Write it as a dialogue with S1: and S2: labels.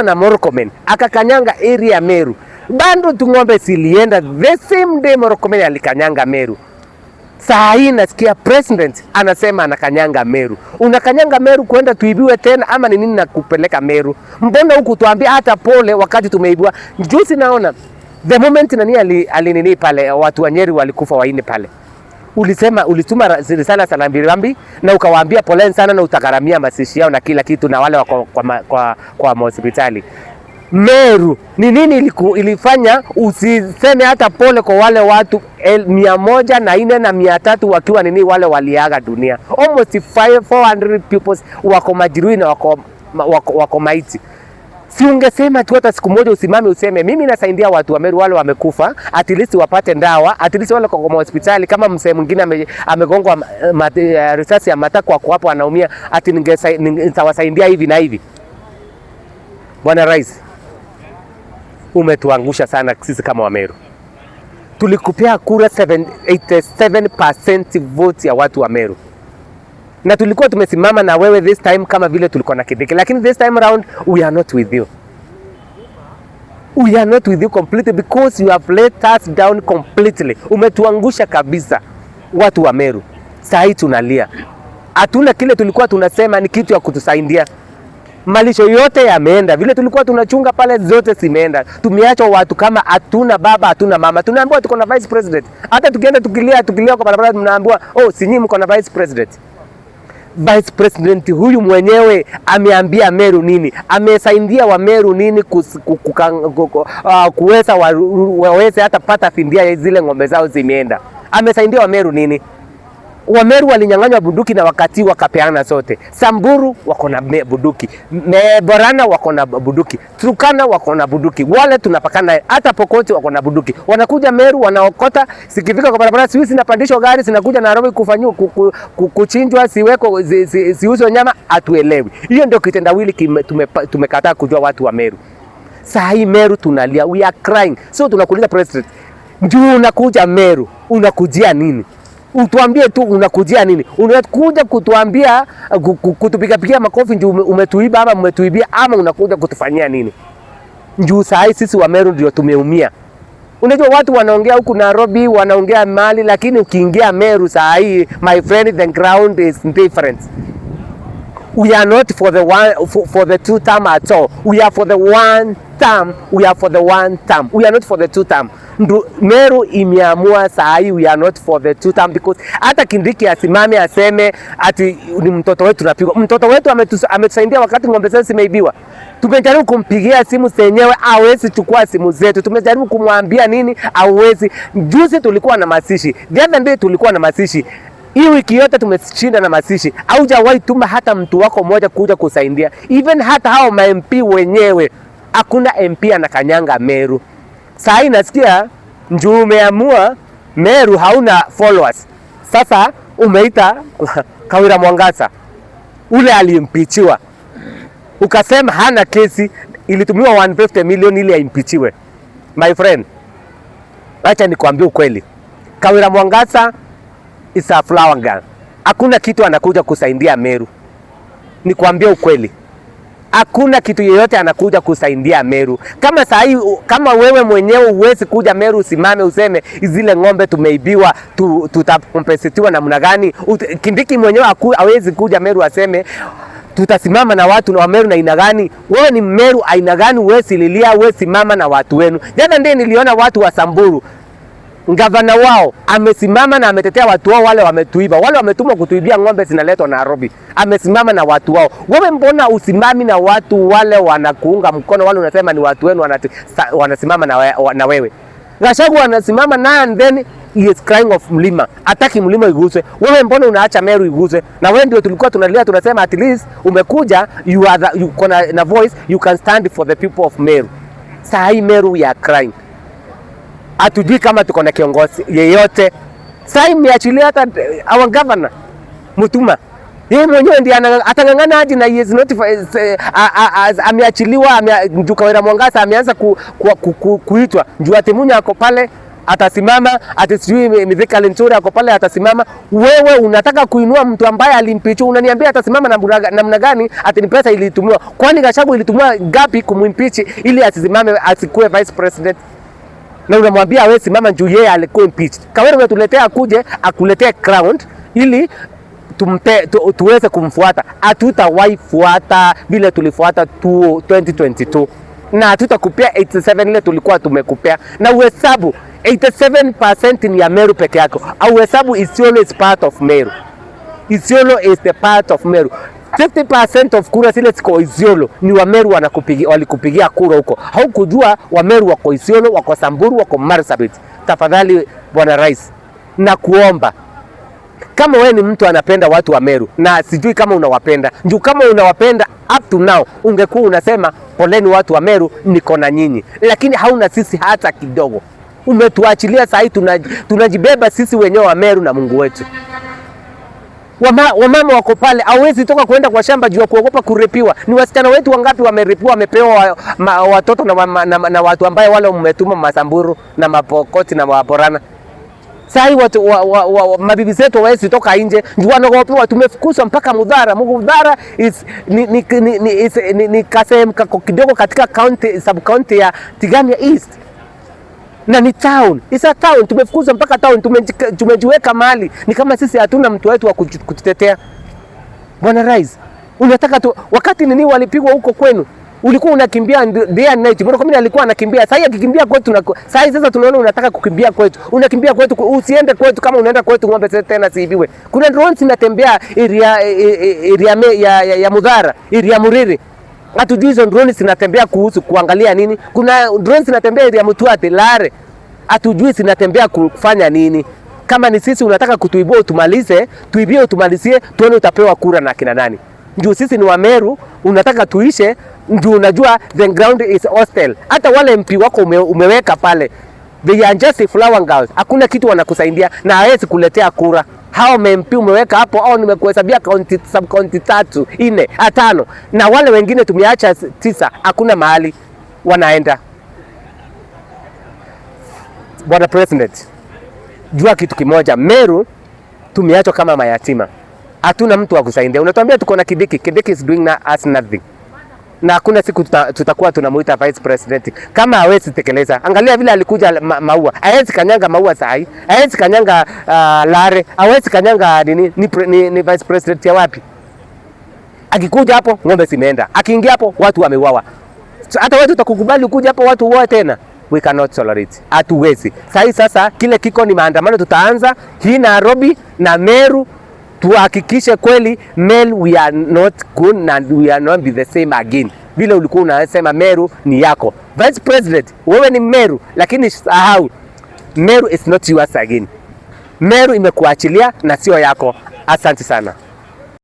S1: na Murkomen akakanyanga area Meru. Bado tu ng'ombe zilienda the same day Murkomen alikanyanga Meru. Saa hii nasikia president anasema anakanyanga Meru. Unakanyanga Meru kwenda tuibiwe tena ama ni nini nakupeleka Meru? Mbona huku tuambia hata pole wakati tumeibiwa? Juzi naona the moment nani alinini pale watu wa Nyeri walikufa waine pale. Ulisema ulituma risala salambirambi na ukawaambia poleni sana na utagharamia mazishi yao na kila kitu na wale wako kwa hospitali. Meru ni nini ilifanya usiseme hata pole kwa wale watu 104 na 300 wakiwa nini wale waliaga dunia? Almost 400 people wako majeruhi na wako maiti. Si ungesema tu hata siku moja usimame useme mimi nasaidia watu wa Meru wale wamekufa, at least wapate ndawa, at least wale kwa hospitali kama msee mwingine amegongwa risasi ya matako wako hapo anaumia, ati nitawasaidia hivi na hivi. Bwana Rais, umetuangusha sana sisi kama wa Meru. Tulikupea kura 87% vote ya watu wa Meru. Na tulikuwa tumesimama na wewe this time kama vile tulikuwa na Kindiki. Lakini this time around, we are not with you. We are not with you completely because you have let us down completely. Umetuangusha kabisa watu wa Meru. Saa hii tunalia. Hatuna kile tulikuwa tunasema ni kitu ya kutusaidia. Malisho yote yameenda. Vile tulikuwa tunachunga pale zote zimeenda. Tumeacha watu kama hatuna baba, hatuna mama. Tunaambiwa tuko na vice president. Hata tukienda tukilia kwa barabara tunaambiwa, "Oh, si nyinyi mko na vice president." Vice president huyu mwenyewe ameambia Meru nini? Amesaidia wa Meru nini kuweza waweze hata pata findia zile ng'ombe zao zimeenda? Amesaidia wa Meru nini? Wa Meru walinyang'anywa bunduki na wakati wakapeana zote. Samburu wako na bunduki, Borana wako na bunduki, Turkana wako na bunduki, wale tunapakana hata Pokot wako na bunduki. Wanakuja Meru wanaokota, sikifika kwa barabara siwezi zinapandishwa gari zinakuja Nairobi kufanywa kuchinjwa, siweko siuzo nyama, atuelewi. Hiyo ndio kitendawili tumekataa kujua watu wa Meru. Saa hii Meru tunalia, we are crying. So tunakuuliza president, ndio unakuja Meru, unakujia nini? Utuambie tu unakujia nini? Unakuja kutuambia kutupiga makofi ndio umetuiba ama umetuibia ama unakuja kutufanyia nini? Njoo saa hii sisi wa Meru ndio tumeumia. Unajua watu wanaongea huku Nairobi wanaongea mali, lakini ukiingia Meru saa hii, my friend, the ground is different. We are not for the two term at all. We are for the one term. We are for the one term. We are not for the two term. Meru imeamua saa hii we are not for the two term because hata Kindiki asimame aseme ati ni mtoto wetu tunapigwa. Mtoto wetu ametusaidia wakati ng'ombe zetu zimeibiwa. Tumejaribu kumpigia simu senyewe hawezi chukua simu zetu. Tumejaribu kumwambia nini hawezi. Juzi tulikuwa na mazishi. The other day tulikuwa na mazishi. Hii wiki yote tumeshinda na mazishi. Haujawahi tuma hata mtu wako mmoja kuja kusaidia. Even hata hao ma-MP wenyewe hakuna MP anakanyanga Meru. Saa hii nasikia njoo umeamua Meru hauna followers. Sasa umeita Kawira Mwangaza. Ule alimpichiwa. Ukasema hana kesi, ilitumiwa 150 million ili aimpichiwe. My friend, acha nikwambie ukweli. Kawira Mwangaza is a flower girl. Hakuna kitu anakuja kusaidia Meru. Nikwambie ukweli. Hakuna kitu yoyote anakuja kusaidia Meru. Kama saa hii kama wewe mwenyewe uwezi kuja Meru usimame useme zile ng'ombe tumeibiwa tutakompensetiwa namna gani? Kindiki mwenyewe hawezi kuja Meru aseme tutasimama na watu wa Meru na aina gani? Wewe ni Meru aina gani? Wewe sililia, wewe simama na watu wenu. Jana ndiye niliona watu wa Samburu, gavana wao amesimama na ametetea watu wao wale wametuiba. Wale wametumwa kutuibia ng'ombe zinaletwa Nairobi. Amesimama na watu wao. Wewe mbona usimami na watu wale wanakuunga mkono, wale unasema ni watu wenu wanasimama na wewe? Gachagua anasimama na and then he is crying of mlima. Hataki mlima iguswe. Wewe mbona unaacha Meru iguswe? Na wewe ndio tulikuwa tunalia tunasema at least umekuja, you are na voice, you can stand for the people of Meru. Saa hii Meru we are crying. Hatujui kama tuko na kiongozi yeyote. Sasa imeachilia hata our governor Mutuma. Yeye mwenyewe ndiye atangangana hadi na he is notified, ameachiliwa. Kawira Mwangaza ameanza kuitwa. Njua Temunya ako pale, atasimama, ati sijui Mithika Linturi ako pale atasimama. Wewe unataka kuinua mtu ambaye alimpeach, unaniambia atasimama namna gani? Ati ni pesa ilitumiwa. Kwani Gachagua ilitumiwa gapi kumimpeach ili asisimame asikuwe vice president? Na unamwambia wewe simama juu yeye alikuwa impeached. Kawere unatuletea akuje akuletee crown ili tuweze kumfuata. Hatutawahi fuata vile tulifuata 2022. Na hatutakupea 87 ile tulikuwa tumekupea. Na uhesabu 87% ni ya Meru peke yako. Au uhesabu Isiolo is part of Meru. Isiolo is the part of Meru. 50% of kura zile ziko Isiolo ni wa Meru walikupigia kura huko. Haukujua wa Meru wako Isiolo, wako Samburu, wako Marsabit. Tafadhali Bwana Rais, na kuomba kama wewe ni mtu anapenda watu wa Meru, na sijui kama unawapenda. Njoo kama unawapenda up to now ungekuwa unasema poleni watu wa Meru, niko na nyinyi. Lakini hauna sisi hata kidogo. Umetuachilia sasa tunajibeba sisi wenyewe wa Meru na Mungu wetu. Wamama wako pale, hawezi toka kwenda kwa shamba juu kuogopa kurepiwa. Ni wasichana wetu wangapi wamerepiwa, wamepewa watoto na watu ambao wale mmetuma Masamburu na Mapokoti na Waborana. Sai watu mabibi zetu hawezi toka nje, ndio wanaogopa. Tumefukuzwa mpaka Mudhara. Mudhara is ni kasem kidogo katika county sub county ya Tigania East. Na ni town, isa town, tumefukuzwa mpaka town, tumejiweka mahali. Ni kama sisi hatuna mtu wetu wa kututetea. Bwana Rais, unataka wakati nini walipigwa huko kwenu? Ulikuwa unakimbia day and night. Mbona mimi alikuwa anakimbia? Sasa akikimbia kwetu sasa tunaona unataka kukimbia kwetu. Unakimbia kwetu, usiende kwetu. Kama unaenda kwetu ng'ombe tena siibiwe. Kuna drones inatembea area ya Mudhara, area Muriri. Hatujui hizo drones zinatembea kuangalia nini. Kuna drones zinatembea area Mutwate, Lare. Hatujui zinatembea kufanya nini. Kama ni sisi unataka kutuibia utumalize, tuibie utumalizie, tuone utapewa kura na kina nani. Ndio sisi ni wa Meru, unataka tuishe, ndio unajua the ground is hostile. Hata wale MP wako umeweka pale, they are just flower girls. Hakuna kitu wanakusaidia na hawezi kuletea kura. Hao MP umeweka hapo au nimekuhesabia county sub county 3, 4, 5 na wale wengine tumeacha 9, hakuna mahali wanaenda. Bwana President, jua kitu kimoja, Meru tumeachwa kama mayatima. Hatuna mtu wa kusaidia. Unatuambia tuko na Kidiki. Kidiki is doing us nothing. Na hakuna siku tutakuwa tunamuita vice president kama hawezi tekeleza. Angalia vile alikuja Maua. Hawezi kanyanga Maua sahi. Hawezi kanyanga Lare. Hawezi kanyanga ni vice president ya wapi? Akikuja hapo ng'ombe zimeenda. Akiingia hapo watu wameuawa. Hata wewe tutakukubali ukuje hapo watu uoe tena? We cannot tolerate. Hatuwezi. Sasa kile kiko ni maandamano tutaanza hii Nairobi na Meru. Tuhakikishe kweli Meru we are not good and we are not be the same again. Vile ulikuwa unasema Meru ni yako. Vice President, wewe ni Meru, lakini sahau Meru is not yours again. Meru imekuachilia na sio yako. Asante sana.